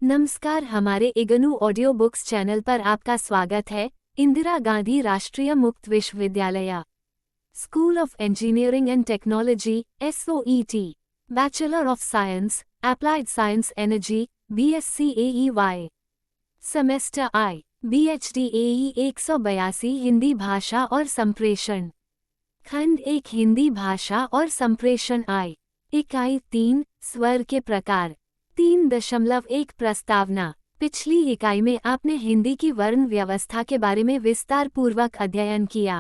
नमस्कार, हमारे IGNOU audio books channel पर आपका स्वागत है। इंदिरा गांधी राष्ट्रीय मुक्त विश्वविद्यालय, school of engineering and technology SOET, bachelor of science, applied science energy BSc AEY, semester I, BHD AE 182 Hindi भाषा और संप्रेषण, खंड 1 हिंदी भाषा और संप्रेषण I, इकाई 3 स्वर के प्रकार 3.1 प्रस्तावना। पिछली इकाई में आपने हिंदी की वर्ण व्यवस्था के बारे में विस्तार पूर्वक अध्ययन किया।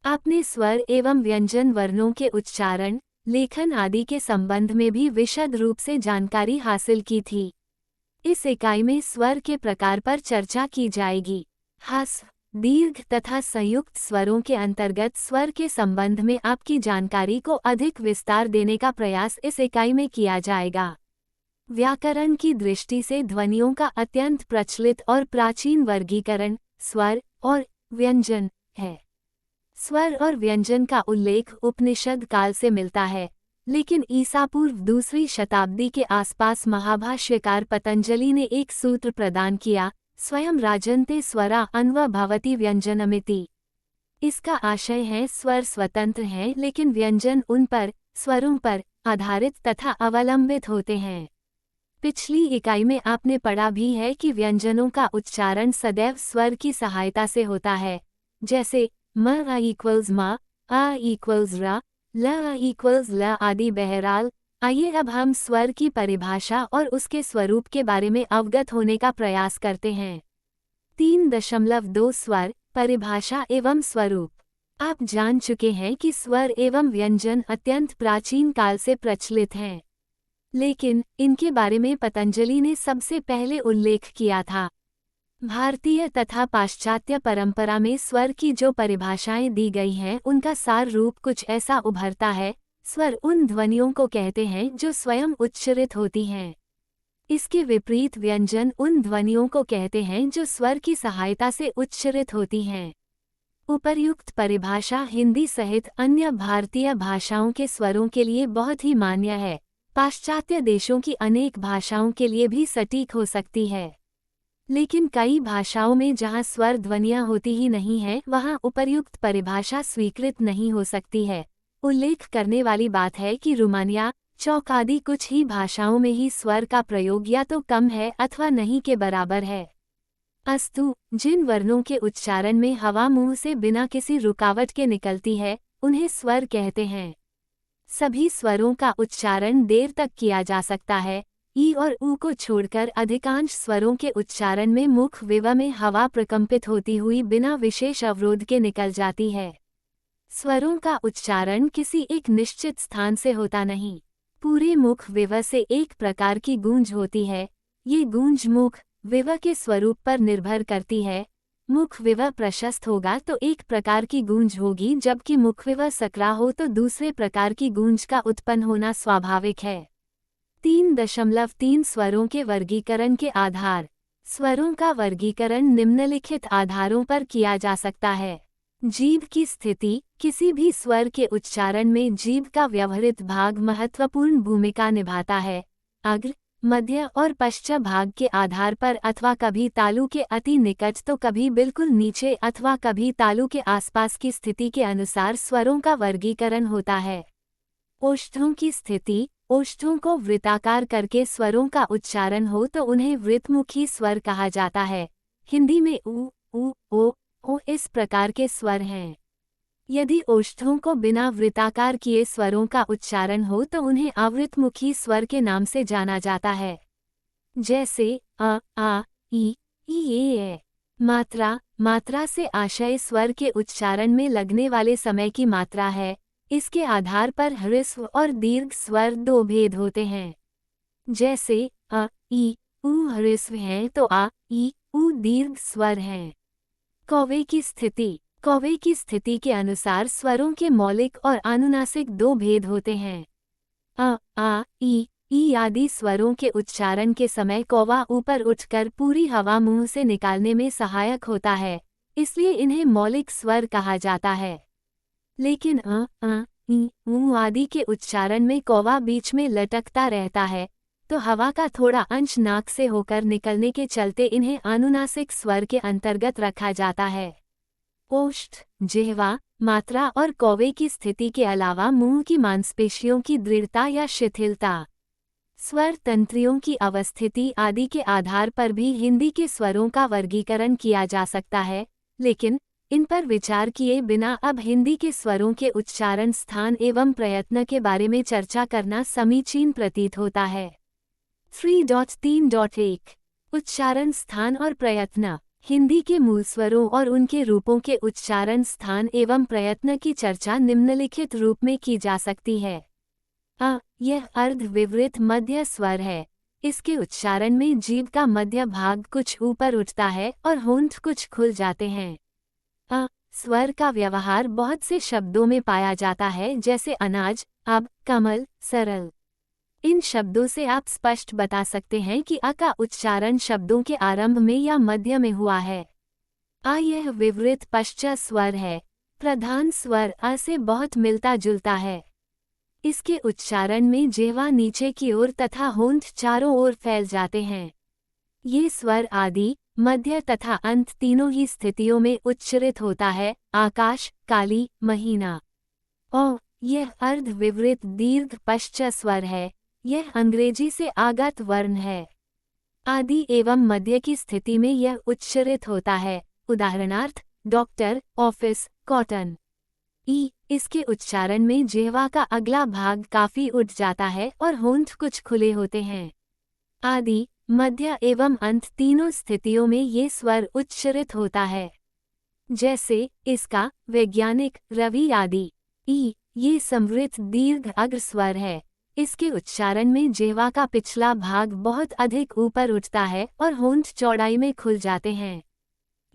आपने स्वर एवं व्यंजन वर्णों के उच्चारण, लेखन आदि के संबंध में भी विशद रूप से जानकारी हासिल की थी। इस इकाई में स्वर के प्रकार पर चर्चा की जाएगी। ह्रस्व, दीर्घ तथा संयुक्त स्वरों के अंतर्गत स्वर के संबंध में आपकी जानकारी को अधिक विस्तार देने का प्रयास इस इकाई में किया जाएगा। व्याकरण की दृष्टि से ध्वनियों का अत्यंत प्रचलित और प्राचीन वर्गीकरण स्वर और व्यंजन है। स्वर और व्यंजन का उल्लेख उपनिषद काल से मिलता है, लेकिन ईसा पूर्व 2वीं शताब्दी के आसपास महाभाष्यकार पतंजलि ने एक सूत्र प्रदान किया, स्वयं राजन्ते स्वरा अन्व भवति व्यंजनमिति। इसका आशय है स्वर स्वतंत्र हैं लेकिन व्यंजन उन पर, स्वरों पर आधारित तथा अवलंबित होते हैं। पिछली इकाई में आपने पढ़ा भी है कि व्यंजनों का उच्चारण सदैव स्वर की सहायता से होता है, जैसे म = म, अ = र, ल = ल आदि। बहरहाल, आइए अब हम स्वर की परिभाषा और उसके स्वरूप के बारे में अवगत होने का प्रयास करते हैं। 3.2 स्वर, परिभाषा एवं स्वरूप। आप जान चुके हैं कि स्वर एवं व्यंजन अत्यंत प्राचीन काल से प्रचलित हैं, लेकिन इनके बारे में पतंजलि ने सबसे पहले उल्लेख किया था। भारतीय तथा पाश्चात्य परंपरा में स्वर की जो परिभाषाएं दी गई हैं उनका सार रूप कुछ ऐसा उभरता है। स्वर उन ध्वनियों को कहते हैं जो स्वयं उच्चारित होती हैं। इसके विपरीत व्यंजन उन ध्वनियों को कहते हैं जो स्वर की सहायता से उच्चारित होती हैं। उपर्युक्त परिभाषा हिंदी सहित अन्य भारतीय भाषाओं के स्वरों के लिए बहुत ही मान्य है। पाश्चात्य देशों की अनेक भाषाओं के लिए भी सटीक हो सकती है, लेकिन कई भाषाओं में जहां स्वर ध्वनियां होती ही नहीं हैं, वहां उपर्युक्त परिभाषा स्वीकृत नहीं हो सकती है। उल्लेख करने वाली बात है कि रोमानिया, चौक आदि कुछ ही भाषाओं में ही स्वर का प्रयोग या तो कम है अथवा नहीं के बराबर है। अस्तु, जिन वर्णों के उच्चारण में हवा मुंह से बिना किसी रुकावट के निकलती है, उन्हें स्वर कहते हैं। सभी स्वरों का उच्चारण देर तक किया जा सकता है। ई और ऊ को छोड़कर अधिकांश स्वरों के उच्चारण में मुख विवा में हवा प्रकंपित होती हुई बिना विशेष अवरोध के निकल जाती है। स्वरों का उच्चारण किसी एक निश्चित स्थान से होता नहीं। पूरे मुख विवा से एक प्रकार की गूंज होती है। ये गूंज मुख विवा के स्वरूप पर निर्भर करती है। मुख विवा प्रशस्त होगा तो एक प्रकार की गूंज होगी, जबकि मुख विवा सकरा हो तो दूसरे प्रकार की गूंज का उत्पन्न होना स्वाभाविक है। 3.3 स्वरों के वर्गीकरण के आधार। स्वरों का वर्गीकरण निम्नलिखित आधारों पर किया जा सकता है। जीभ की स्थिति। किसी भी स्वर के उच्चारण में जीभ का व्यवहृत भाग महत्वपूर्ण भूमिका निभाता है। अग्र, मध्य और पश्च भाग के आधार पर अथवा कभी तालु के अति निकट तो कभी बिल्कुल नीचे अथवा कभी तालु के आसपास की स्थिति के अनुसार स्वरों का वर्गीकरण होता है। ओष्ठों की स्थिति। ओष्ठों को वृत्ताकार करके स्वरों का उच्चारण हो तो उन्हें वृत्तमुखी स्वर कहा जाता है। हिंदी में उ, ओ इस प्रकार के स्वर हैं। यदि ओष्ठों को बिना वृत्ताकार किए स्वरों का उच्चारण हो तो उन्हें अवृत्तमुखी स्वर के नाम से जाना जाता है, जैसे अ, आ, ई, ए। मात्रा से आशय स्वर के उच्चारण में लगने वाले समय की मात्रा है। इसके आधार पर ह्रस्व और दीर्घ स्वर दो भेद होते हैं, जैसे अ, ई, ऊ ह्रस्व हैं तो आ, ई, ऊ दीर्घ स्वर हैं। कौवे की स्थिति। कौवे की स्थिति के अनुसार स्वरों के मौलिक और अनुनासिक दो भेद होते हैं। अ, आ, ई आदि स्वरों के उच्चारण के समय कौवा ऊपर उठकर पूरी हवा मुंह से निकालने में सहायक होता है, इसलिए इन्हें मौलिक स्वर कहा जाता है। लेकिन अ, ई, ऊ आदि के उच्चारण में कौवा बीच में लटकता रहता है, तो हवा का थोड़ा अंश नाक से होकर निकलने के चलते इन्हें अनुनासिक स्वर के अंतर्गत रखा जाता है। ओष्ठ, जिह्वा, मात्रा और कौवे की स्थिति के अलावा मुंह की मांसपेशियों की दृढ़ता या शिथिलता, स्वर तंत्रियों की अवस्थिति आदि के आधार पर भी हिंदी के स्वरों का वर्गीकरण किया जा सकता है, लेकिन इन पर विचार किए बिना अब हिंदी के स्वरों के उच्चारण स्थान एवं प्रयत्न के बारे में चर्चा करना समीचीन प्रतीत होता है। 3.3.1 उच्चारण स्थान और प्रयत्न। हिंदी के मूल स्वरों और उनके रूपों के उच्चारण स्थान एवं प्रयत्न की चर्चा निम्नलिखित रूप में की जा सकती है। यह अर्ध विवृत मध्य स्वर है। इसके उच्चारण में जीभ का मध्य भाग कुछ ऊपर उठता है और होंठ कुछ खुल जाते हैं। स्वर का व्यवहार बहुत से शब्दों में पाया जाता है, जैसे अनाज, अब, कमल, सरल। इन शब्दों से आप स्पष्ट बता सकते हैं कि अ का उच्चारण शब्दों के आरंभ में या मध्य में हुआ है। यह विवृत पश्च स्वर है। प्रधान स्वर अ से बहुत मिलता जुलता है। इसके उच्चारण में जिह्वा नीचे की ओर तथा होंठ चारों ओर फैल जाते हैं। ये स्वर आदि, मध्य तथा अंत तीनों ही स्थितियों में उच्चरित होता है। आकाश, काली, महीना। यह अर्ध विवृत दीर्घ पश्च स्वर है। यह अंग्रेजी से आगत वर्ण है। आदि एवं मध्य की स्थिति में यह उच्चरित होता है। उदाहरणार्थ, डॉक्टर, ऑफिस, कॉटन। इसके उच्चारण में जिह्वा का अगला भाग काफी उठ जाता है और होंठ कुछ खुले होते हैं। आदि, मध्य एवं अंत तीनों स्थितियों में ये स्वर उच्चरित होता है। जैसे इसका, वैज्ञानिक, रवि आदि। ये समृद्ध दीर्घ अग्र स्वर है। इसके उच्चारण में जिह्वा का पिछला भाग बहुत अधिक ऊपर उठता है और होंठ चौड़ाई में खुल जाते हैं।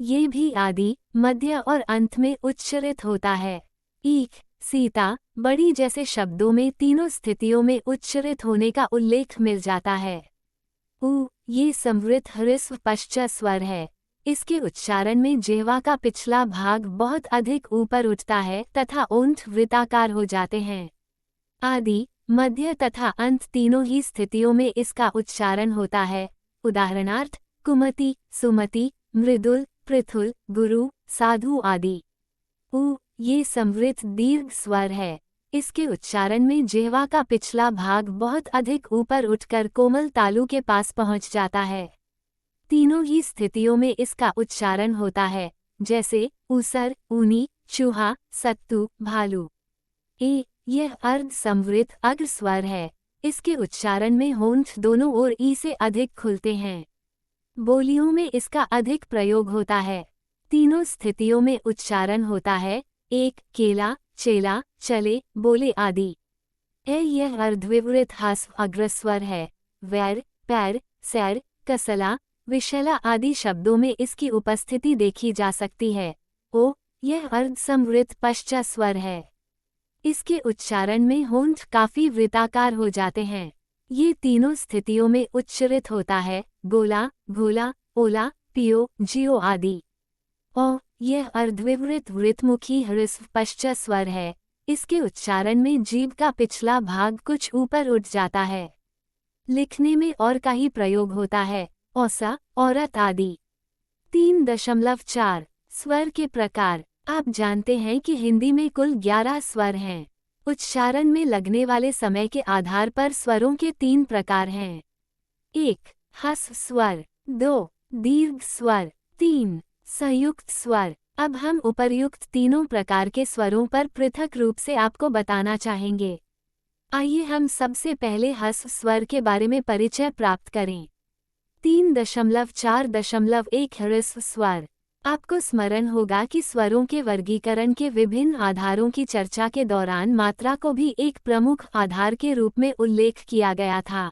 ये भी आदि, मध्य और अंत में उच्चरित होता है। ईख, सीता, बड़ी जैसे शब्दों में तीनों स्थितियों में उच्चरित होने का उल्लेख मिल जाता है। ये समृद्ध ह्रस्व पश्च स्वर है। इसके उच्चारण में जिह्वा का पिछला भाग बहुत अधिक ऊपर उठता है तथा ओंठ वृत्ताकार हो जाते हैं। आदि, मध्य तथा अंत तीनों ही स्थितियों में इसका उच्चारण होता है। उदाहरणार्थ, कुमति, सुमति, मृदुल, पृथुल, गुरु, साधु आदि। ये समृद्ध दीर्घ स्वर है। इसके उच्चारण में जिह्वा का पिछला भाग बहुत अधिक ऊपर उठकर कोमल तालु के पास पहुंच जाता है। तीनों ही स्थितियों में इसका उच्चारण होता है, जैसे ऊसर, ऊनी, चूहा, सत्तू, भालू। यह अर्ध समृद्ध अग्र स्वर है। इसके उच्चारण में होंठ दोनों ओर ई से अधिक खुलते हैं। बोलियों में इसका अधिक प्रयोग होता है। तीनों स्थितियों में उच्चारण होता है। एक, केला, चेला, चले, बोले आदि। यह अर्धविवृत ह्रस्व अग्रस्वर है। वैर, पैर, सैर, कसला, विशला आदि शब्दों में इसकी उपस्थिति देखी जा सकती है। यह अर्ध समृद्ध पश्च स्वर है। इसके उच्चारण में होंठ काफी वृत्ताकार हो जाते हैं। ये तीनों स्थितियों में उच्चरित होता है। गोला, घोला, ओला, पियो, जियो आदि। यह अर्धविवृत वृत्तमुखी ह्रस्व पश्च स्वर है। इसके उच्चारण में जीभ का पिछला भाग कुछ ऊपर उठ जाता है। लिखने में और का ही प्रयोग होता है। औसा, औरत आदि। 3.4 स्वर के प्रकार। आप जानते हैं कि हिंदी में कुल 11 स्वर हैं। उच्चारण में लगने वाले समय के आधार पर स्वरों के 3 प्रकार हैं। 1. ह्रस्व स्वर। 2. दीर्घ स्वर। 3. संयुक्त स्वर। अब हम उपर्युक्त तीनों प्रकार के स्वरों पर पृथक रूप से आपको बताना चाहेंगे। आइए हम सबसे पहले ह्रस्व स्वर के बारे में परिचय प्राप्त करें। 3.4.1 ह्रस्व स्वर। आपको स्मरण होगा कि स्वरों के वर्गीकरण के विभिन्न आधारों की चर्चा के दौरान मात्रा को भी एक प्रमुख आधार के रूप में उल्लेख किया गया था।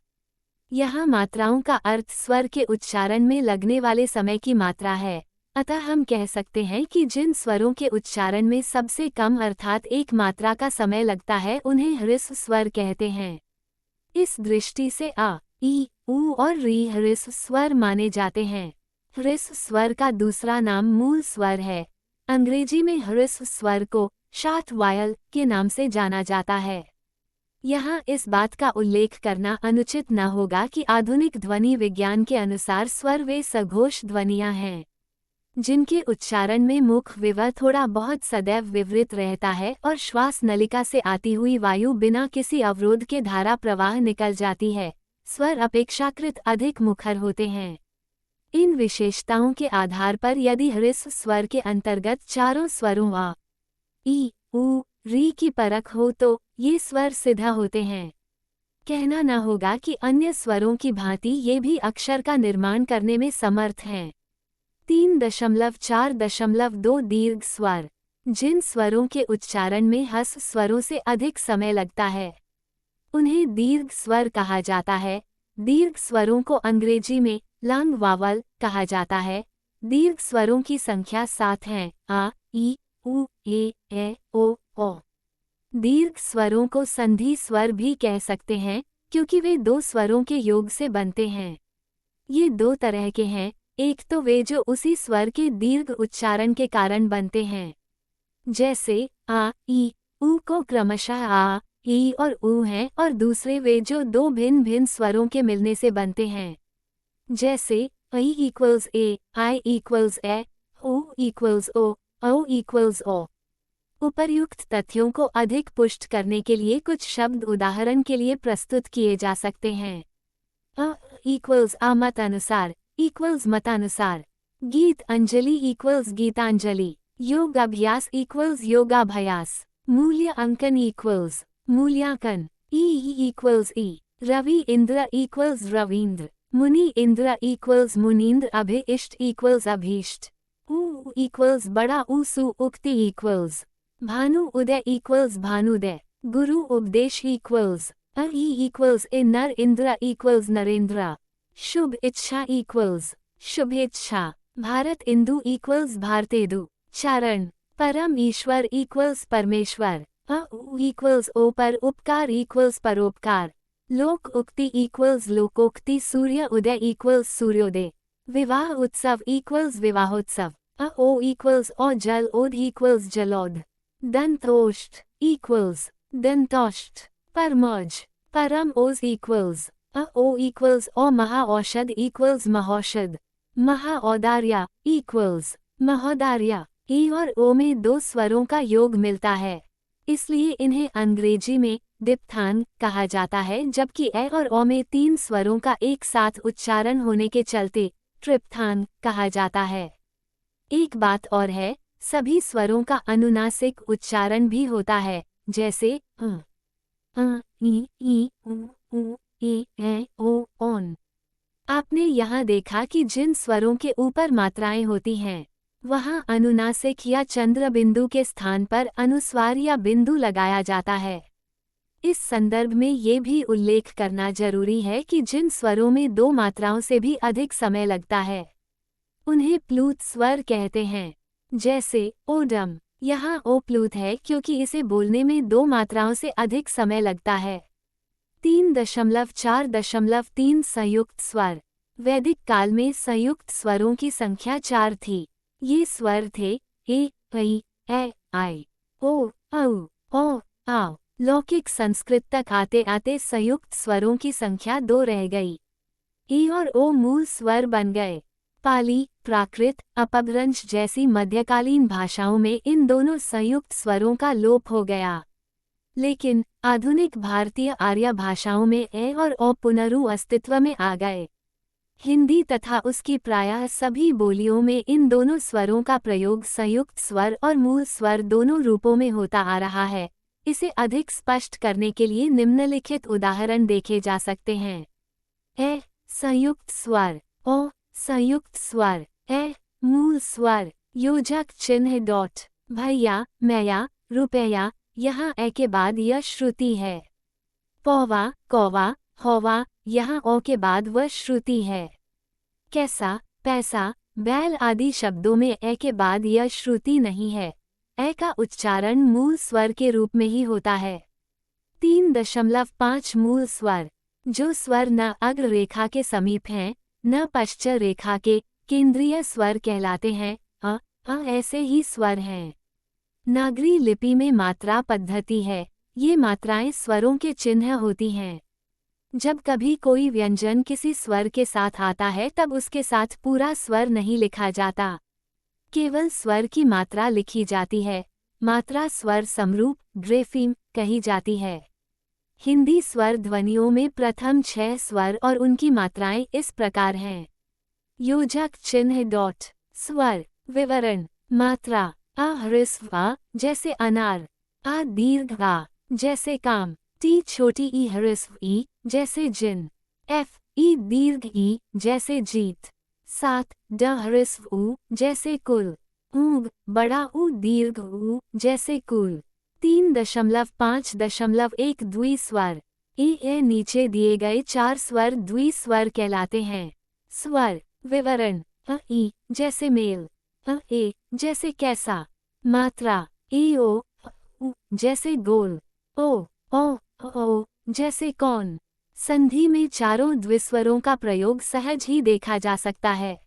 यहाँ मात्राओं का अर्थ स्वर के उच्चारण में लगने वाले समय की मात्रा है। अतः हम कह सकते हैं कि जिन स्वरों के उच्चारण में सबसे कम अर्थात एक मात्रा का समय लगता है उन्हें ह्रस्व स्वर कहते हैं। इस दृष्टि से अ, ई, ऊ और री ह्रस्व स्वर माने जाते हैं। ह्रस्व स्वर का दूसरा नाम मूल स्वर है। अंग्रेजी में ह्रस्व स्वर को शॉर्ट वायल के नाम से जाना जाता है। यहाँ इस बात का उल्लेख करना अनुचित न होगा कि आधुनिक ध्वनि विज्ञान के अनुसार स्वर वे सघोष ध्वनियाँ हैं जिनके उच्चारण में मुख विवर थोड़ा बहुत सदैव विवृत रहता है और श्वास नलिका से आती हुई वायु बिना किसी अवरोध के धारा प्रवाह निकल जाती है। स्वर अपेक्षाकृत अधिक मुखर होते हैं। इन विशेषताओं के आधार पर यदि ह्रस्व स्वर के अंतर्गत चारों स्वरों आ, ई, उ, री की परख हो तो ये स्वर सिद्ध होते हैं। कहना न होगा कि अन्य स्वरों की भांति ये भी अक्षर का निर्माण करने में समर्थ हैं। 3.4.2 दीर्घ स्वर, जिन स्वरों के उच्चारण में हस स्वरों से अधिक समय लगता है उन्हें दीर्घ स्वर कहा जाता है। दीर्घ स्वरों को अंग्रेजी में लॉन्ग वावल कहा जाता है। दीर्घ स्वरों की संख्या 7 हैं, आ, ई, उ, ए, ओ। दीर्घ स्वरों को संधि स्वर भी कह सकते हैं क्योंकि वे दो स्वरों के योग से बनते हैं। ये दो तरह के हैं, एक तो वे जो उसी स्वर के दीर्घ उच्चारण के कारण बनते हैं, जैसे आ, ई, उ को क्रमशः आ, ई और उ हैं, और दूसरे वे जो दो भिन्न भिन्न स्वरों के मिलने से बनते हैं, जैसे I equals a, I equals a, उ इक्वल्स ओ इक्वल्स ओ। उपर्युक्त तथ्यों को अधिक पुष्ट करने के लिए कुछ शब्द उदाहरण के लिए प्रस्तुत किए जा सकते हैं। अ इक्वल्स आ मतानुसार इक्वल्स मतानुसार, गीत अंजलि इक्वल्स गीतांजलि, योग अभ्यास इक्वल्स योगाभ्यास, मूल्य अंकन इक्वल्स मूल्यांकन, ई इक्वल्स ई, रवि इंद्र इक्वल्स रवींद्र, मुनि इंद्र इक्वल्स मुनींद्र, अभिइष्ट इक्वल्स अभीष्ट, उ इक्वल्स बड़ा उसु उक्ति इक्वल्स, भानु उदय इक्वल्स भानुदय, गुरु उपदेश इक्वल्स इक्वल्स ए, नर इंद्र इक्वल्स नरेंद्र, शुभ इच्छा इक्वल्स शुभेच्छा, भारत इंदु इक्वल्स भारतेदु, चारण, परम ईश्वर इक्वल्स परमेश्वर, इक्वल्स ओ पर, उपकार इक्वल्स परोपकार, लोक उक्ति इक्वल्स लोकोक्ति, सूर्य उदय इक्वल्स सूर्योदय, विवाह उत्सव इक्वल्स विवाहोत्सव, ओ इक्वल्स ओ, जल ओध इक्वल्स जलोध, दंतोष्ठ इक्वल्स दंतोष्ठ, परमोज, परम ओज इक्वल्स ओ इक्वल्स ओ, महाऔषध इक्वल्स महौषध, महाऔदार्य इक्वल्स महोदार्य। ई और ओ में दो स्वरों का योग मिलता है, इसलिए इन्हें अंग्रेजी में दिप्थांग कहा जाता है, जबकि ए और ओ में तीन स्वरों का एक साथ उच्चारण होने के चलते ट्रिप्थांग कहा जाता है। एक बात और है, सभी स्वरों का अनुनासिक उच्चारण भी होता है, जैसे ई, उ, ए, ओ, ओन। आपने यहाँ देखा कि जिन स्वरों के ऊपर मात्राएं होती हैं, वहाँ अनुनासिक या चंद्र बिंदु के स्थान पर अनुस्वार या बिंदु लगाया जाता है। इस संदर्भ में ये भी उल्लेख करना जरूरी है कि जिन स्वरों में दो मात्राओं से भी अधिक समय लगता है उन्हें प्लूत स्वर कहते हैं, जैसे ओडम। यहाँ ओ प्लूत है क्योंकि इसे बोलने में दो मात्राओं से अधिक समय लगता है। 3.4.3 संयुक्त स्वर। वैदिक काल में संयुक्त स्वरों की संख्या 4 थी। ये स्वर थे ए, ऐ, आई, ओ, औ, ओ, आओ। लौकिक संस्कृत तक आते आते संयुक्त स्वरों की संख्या 2 रह गई। ए और ओ मूल स्वर बन गए। पाली, प्राकृत, अपभ्रंश जैसी मध्यकालीन भाषाओं में इन दोनों संयुक्त स्वरों का लोप हो गया, लेकिन आधुनिक भारतीय आर्य भाषाओं में ए और ओ पुनरु अस्तित्व में आ गए। हिंदी तथा उसकी प्रायः सभी बोलियों में इन दोनों स्वरों का प्रयोग संयुक्त स्वर और मूल स्वर दोनों रूपों में होता आ रहा है। इसे अधिक स्पष्ट करने के लिए निम्नलिखित उदाहरण देखे जा सकते हैं। ए संयुक्त स्वर, ओ संयुक्त स्वर, ए मूल स्वर, योजक चिन्ह डॉट, भैया, मैया, रुपया। यहाँ ए के बाद यह श्रुति है। पौवा, कौवा, हौवा, यहाँ ओ के बाद वह श्रुति है। कैसा, पैसा, बैल आदि शब्दों में ए के बाद यह श्रुति नहीं है। ए का उच्चारण मूल स्वर के रूप में ही होता है। 3.5 मूल स्वर, जो स्वर न अग्र रेखा के समीप हैं, न पश्च रेखा के, केंद्रीय स्वर कहलाते हैं। ऐसे ही स्वर हैं। नागरी लिपि में मात्रा पद्धति है। ये मात्राएं स्वरों के चिन्ह होती हैं। जब कभी कोई व्यंजन किसी स्वर के साथ आता है तब उसके साथ पूरा स्वर नहीं लिखा जाता, केवल स्वर की मात्रा लिखी जाती है। मात्रा स्वर समरूप ग्रेफीम कही जाती है। हिंदी स्वर ध्वनियों में प्रथम 6 स्वर और उनकी मात्राएं इस प्रकार हैं। योजक चिन्ह डॉट। स्वर विवरण। मात्रा अ ह्रस्व आ जैसे अनार, आ दीर्घ आ जैसे काम, टी छोटी ई ह्रस्व ई जैसे जिन, एफ ई दीर्घ ई जैसे जीत, 7 ड ह्रस्व उ जैसे कुल, ऊग बड़ा ऊ दीर्घ ऊ जैसे कुल, 3.5.1 द्विस्वर। ए नीचे दिए गए 4 स्वर द्विस्वर कहलाते हैं। स्वर विवरण। अ ई जैसे मेल, अ ए जैसे कैसा, मात्रा ए ओ उ जैसे गोल, ओ ओ जैसे कौन। संधि में चारों द्विस्वरों का प्रयोग सहज ही देखा जा सकता है।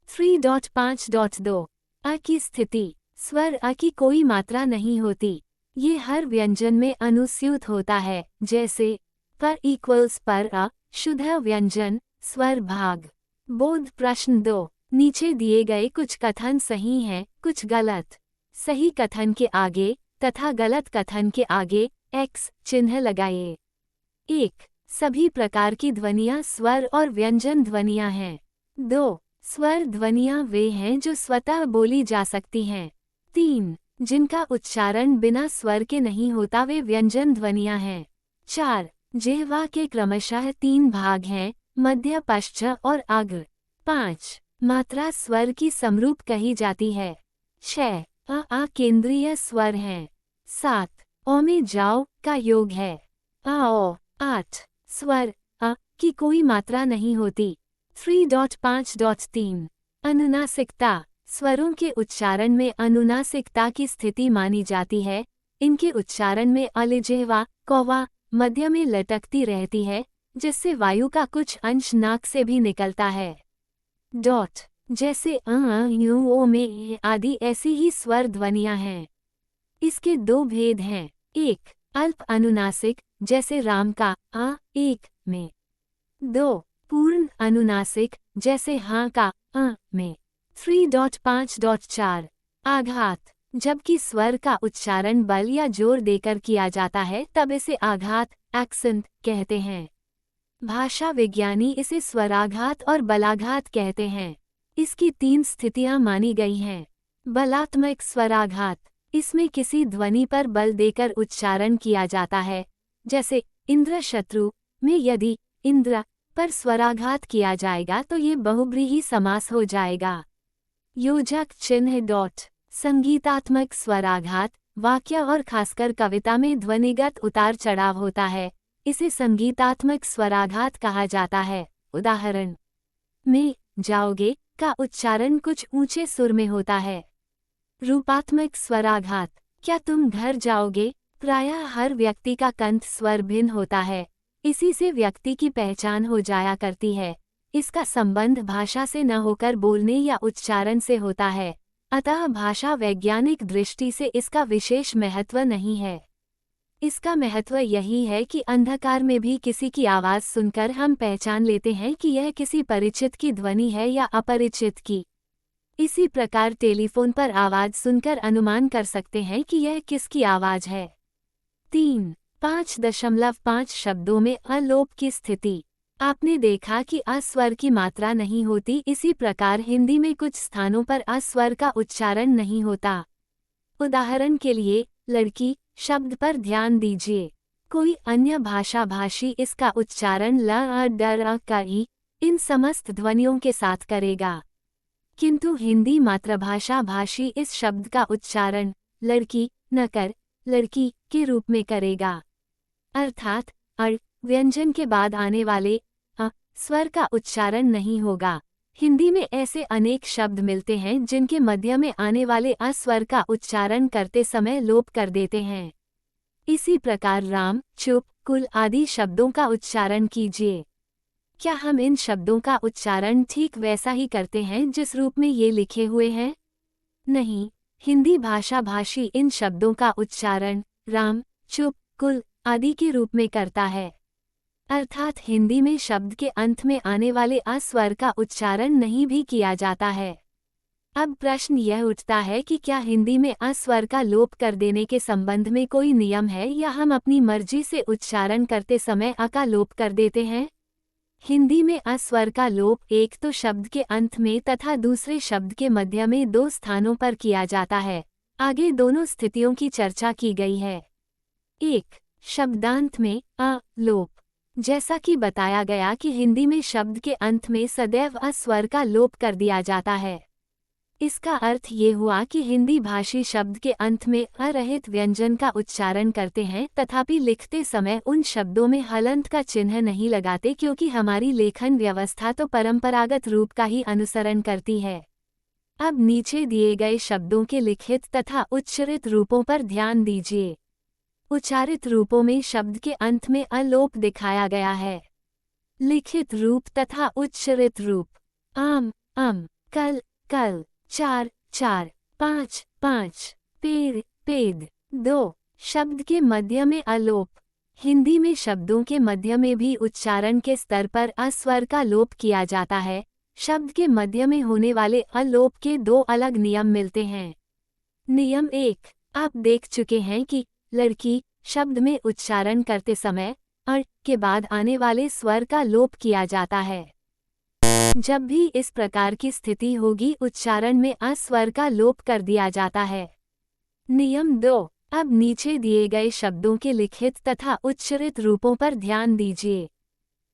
3.5.2 अ की स्थिति। स्वर अ की कोई मात्रा नहीं होती, ये हर व्यंजन में अनुस्यूत होता है, जैसे पर इक्वल्स पर अ, शुद्ध व्यंजन, स्वर भाग। बोध प्रश्न 2। नीचे दिए गए कुछ कथन सही हैं, कुछ गलत। सही कथन के आगे तथा गलत कथन के आगे एक्स चिन्ह लगाइए। 1. सभी प्रकार की ध्वनियाँ स्वर और व्यंजन ध्वनियाँ हैं। 2. स्वर ध्वनियाँ वे हैं जो स्वतः बोली जा सकती हैं। 3. जिनका उच्चारण बिना स्वर के नहीं होता वे व्यंजन ध्वनियाँ हैं। 4. जिह्वा के क्रमशः 3 भाग हैं, मध्य पश्च और अग्र। 5. मात्रा स्वर की समरूप कही जाती है। 6. आ केंद्रीय स्वर हैं। 7. ओ में जाओ का योग है। ओ। 8. स्वर अ की कोई मात्रा नहीं होती। 3.5.3 अनुनासिकता। स्वरों के उच्चारण में अनुनासिकता की स्थिति मानी जाती है। इनके उच्चारण में अलिजिह्वा कौवा मध्य में लटकती रहती है, जिससे वायु का कुछ अंश नाक से भी निकलता है। डॉट जैसे यू ओ में आदि ऐसी ही स्वर ध्वनियाँ हैं। इसके 2 भेद हैं। 1. अल्प अनुनासिक जैसे राम का आ एक में। 2. पूर्ण अनुनासिक जैसे हाँ का में। 3.5.4 आघात। जबकि स्वर का उच्चारण बल या जोर देकर किया जाता है तब इसे आघात एक्सेंट कहते हैं। भाषा विज्ञानी इसे स्वराघात और बलाघात कहते हैं। इसकी 3 स्थितियां मानी गई हैं। बलात्मक स्वराघात। इसमें किसी ध्वनि पर बल देकर उच्चारण किया जाता है, जैसे इंद्र शत्रु में यदि इंद्र पर स्वराघात किया जाएगा तो ये बहुब्रीहि समास हो जाएगा। योजक चिन्ह डॉट। संगीतात्मक स्वराघात। वाक्य और खासकर कविता में ध्वनिगत उतार चढ़ाव होता है, इसे संगीतात्मक स्वराघात कहा जाता है। उदाहरण में जाओगे का उच्चारण कुछ ऊंचे सुर में होता है। रूपात्मक स्वराघात। क्या तुम घर जाओगे? प्रायः हर व्यक्ति का कंठ स्वर भिन्न होता है, इसी से व्यक्ति की पहचान हो जाया करती है। इसका संबंध भाषा से न होकर बोलने या उच्चारण से होता है, अतः भाषा वैज्ञानिक दृष्टि से इसका विशेष महत्व नहीं है। इसका महत्व यही है कि अंधकार में भी किसी की आवाज़ सुनकर हम पहचान लेते हैं कि यह किसी परिचित की ध्वनि है या अपरिचित की। इसी प्रकार टेलीफोन पर आवाज़ सुनकर अनुमान कर सकते हैं कि यह किसकी आवाज़ है। 3.5.5 शब्दों में अलोप की स्थिति। आपने देखा कि अस्वर की मात्रा नहीं होती, इसी प्रकार हिंदी में कुछ स्थानों पर अस्वर का उच्चारण नहीं होता। उदाहरण के लिए लड़की शब्द पर ध्यान दीजिए। कोई अन्य भाषा भाषी इसका उच्चारण ल अ ड र क ई इन समस्त ध्वनियों के साथ करेगा, किंतु हिंदी मातृभाषा भाषी इस शब्द का उच्चारण लड़की नकर लड़की के रूप में करेगा। अर्थात अ व्यंजन के बाद आने वाले अ स्वर का उच्चारण नहीं होगा। हिंदी में ऐसे अनेक शब्द मिलते हैं जिनके मध्य में आने वाले अ स्वर का उच्चारण करते समय लोप कर देते हैं। इसी प्रकार राम, चुप, कुल आदि शब्दों का उच्चारण कीजिए। क्या हम इन शब्दों का उच्चारण ठीक वैसा ही करते हैं जिस रूप में ये लिखे हुए हैं? नहीं, हिंदी भाषा भाषी इन शब्दों का उच्चारण राम, चुप, कुल आदि के रूप में करता है। अर्थात हिंदी में शब्द के अंत में आने वाले अ स्वर का उच्चारण नहीं भी किया जाता है। अब प्रश्न यह उठता है कि क्या हिंदी में अ स्वर का लोप कर देने के संबंध में कोई नियम है या हम अपनी मर्जी से उच्चारण करते समय अ का लोप कर देते हैं? हिंदी में अ स्वर का लोप एक तो शब्द के अंत में तथा दूसरे शब्द के मध्य में 2 स्थानों पर किया जाता है। आगे दोनों स्थितियों की चर्चा की गई है। 1. शब्दांत में अ लोप। जैसा कि बताया गया कि हिंदी में शब्द के अंत में सदैव अ स्वर का लोप कर दिया जाता है। इसका अर्थ ये हुआ कि हिंदी भाषी शब्द के अंत में अ रहित व्यंजन का उच्चारण करते हैं, तथापि लिखते समय उन शब्दों में हलंत का चिन्ह नहीं लगाते, क्योंकि हमारी लेखन व्यवस्था तो परंपरागत रूप का ही अनुसरण करती है। अब नीचे दिए गए शब्दों के लिखित तथा उच्चारित रूपों पर ध्यान दीजिए। उच्चारित रूपों में शब्द के अंत में अ लोप दिखाया गया है। लिखित रूप तथा उच्चारित रूप: आम, कल, कल, चार, चार, पाँच, पाँच, पेड़, पेड़। 2. शब्द के मध्य में अ लोप। हिंदी में शब्दों के मध्य में भी उच्चारण के स्तर पर अ स्वर का लोप किया जाता है। शब्द के मध्य में होने वाले अ लोप के 2 अलग नियम मिलते हैं। नियम 1. आप देख चुके हैं कि लड़की शब्द में उच्चारण करते समय अ के बाद आने वाले स्वर का लोप किया जाता है। जब भी इस प्रकार की स्थिति होगी, उच्चारण में अ स्वर का लोप कर दिया जाता है। नियम 2. अब नीचे दिए गए शब्दों के लिखित तथा उच्चारित रूपों पर ध्यान दीजिए।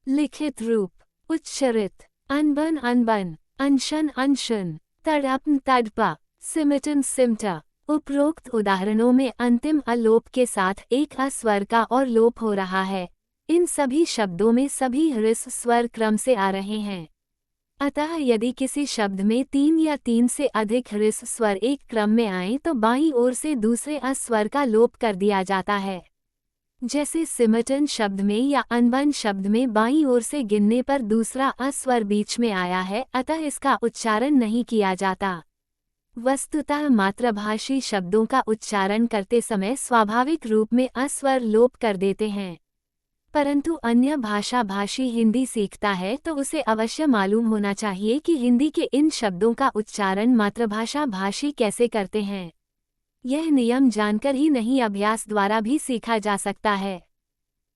लिखित रूप: उच्चारित: अनबन, अनबन, अनशन, अनशन, तड़पन, तड़पा, सिमटन, सिमटा। उपरोक्त उदाहरणों में अंतिम अ लोप के साथ एक अ स्वर का और लोप हो रहा है। इन सभी शब्दों में सभी ह्रस्व स्वर क्रम से आ रहे हैं। अतः यदि किसी शब्द में 3 या 3 से अधिक ह्रस्व स्वर एक क्रम में आएं तो बाईं ओर से दूसरे अ स्वर का लोप कर दिया जाता है। जैसे सिमटन शब्द में या अनबन शब्द में बाईं ओर से गिनने पर दूसरा अ स्वर बीच में आया है, अतः इसका उच्चारण नहीं किया जाता। वस्तुतः मातृभाषी शब्दों का उच्चारण करते समय स्वाभाविक रूप में अ स्वर लोप कर देते हैं, परंतु अन्य भाषा भाषी हिंदी सीखता है तो उसे अवश्य मालूम होना चाहिए कि हिंदी के इन शब्दों का उच्चारण मातृभाषा भाषी कैसे करते हैं। यह नियम जानकर ही नहीं, अभ्यास द्वारा भी सीखा जा सकता है।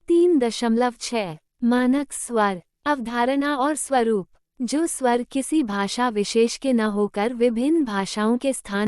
3.6 मानक स्वर, अवधारणा और स्वरूप। जो स्वर किसी भाषा विशेष के न होकर विभिन्न भाषाओं के स्थान